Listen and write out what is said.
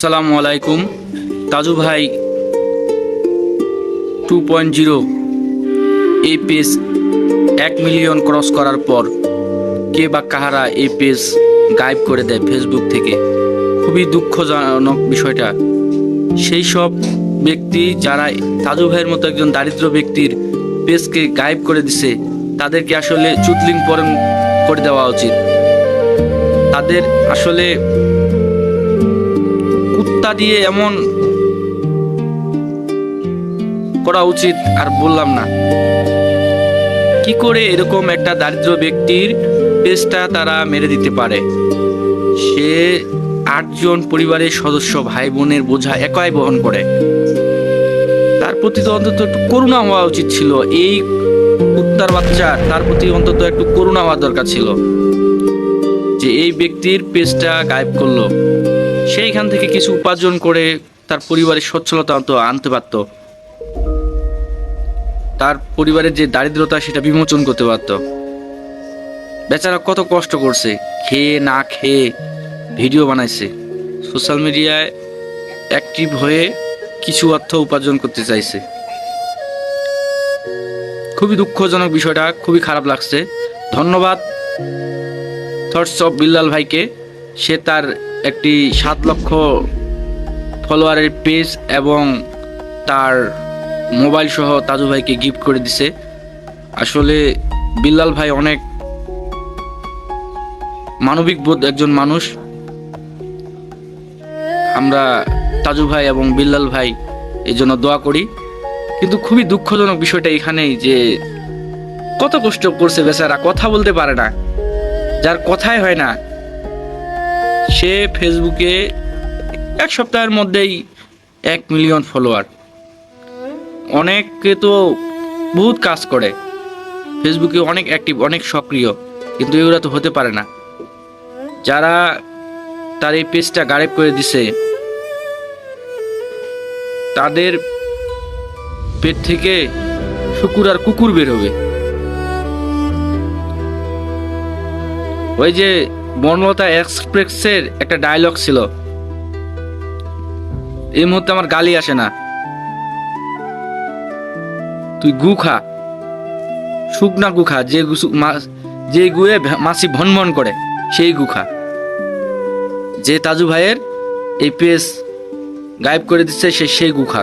আসসালামু আলাইকুম। তাজু ভাই 2.0 এই পেজ 1 মিলিয়ন ক্রস করার পর কে বা কাহারা এই পেজ গায়েব করে দেয় ফেসবুক থেকে। খুবই দুঃখজনক বিষয়টা। সেই সব ব্যক্তি যারা তাজু ভাইয়ের মতো একজন দারিদ্র ব্যক্তির পেজকে গায়েব করে দিছে, তাদেরকে আসলে চুতলিং পরণ করে দেওয়া উচিত। তাদের আসলে কুত্তা দিয়ে এমন করা উচিত আর বললাম না। কি করে এরকম একটা দারিদ্র ব্যক্তির পেজটা তারা মেরে দিতে পারে? সে 8 জন পরিবারের সদস্য, ভাই বোনের বোঝা একাই বহন করে। তার প্রতি তো অন্তত একটু করুণা হওয়া উচিত ছিল। এই কুত্তার বাচ্চা, তার প্রতি অন্তত একটু করুণা হওয়া দরকার ছিল যে এই ব্যক্তির পেজটা গায়েব করলো। সেইখান থেকে কিছু উপার্জন করে তার পরিবারের সচ্ছলতা তো আনতে পারত, তার পরিবারের যে দারিদ্রতা সেটা বিমোচন করতে পারত। বেচারা কত কষ্ট করছে, খেয়ে না খেয়ে ভিডিও বানাইছে, সোশ্যাল মিডিয়ায় অ্যাক্টিভ হয়ে কিছু অর্থ উপার্জন করতে চাইছে। খুবই দুঃখজনক বিষয়টা, খুবই খারাপ লাগছে। ধন্যবাদ থটস অফ বিল্লাল ভাইকে। সে তার একটি 7 লক্ষ ফলোয়ারের পেজ এবং তার মোবাইল সহ তাজু ভাইকে গিফট করে দিছে। আসলে বিল্লাল ভাই অনেক মানবিক বোধ একজন মানুষ। আমরা তাজু ভাই এবং বিল্লাল ভাই এই জন্য দোয়া করি। কিন্তু খুবই দুঃখজনক বিষয়টা এখানেই যে কত কষ্ট করছে বেচারা, কথা বলতে পারে না, যার কথাই হয় না। সে ফেসবুকে 1 সপ্তাহের মধ্যেই 1 মিলিয়ন ফলোয়ার। অনেকে তো বহুত কাজ করে ফেসবুকে, অনেক অ্যাক্টিভ, অনেক সক্রিয়, কিন্তু এগুলো তো হতে পারে না। যারা তার এই পেজটা গায়েব করে দিছে, তাদের পেট থেকে শুকুর আর কুকুর বের হবে। ওই যে বনলতা এক্সপ্রেসের একটা ডায়লগ ছিল, এই মুহূর্তে আমার গালি আসে না, তুই গু খা, শুকনা গু খা, যে গুয়ে মাছি ভনভন করে সেই গু খা। যে তাজু ভাইয়ের এই পেজ গায়েব করে দিচ্ছে সেই গু খা।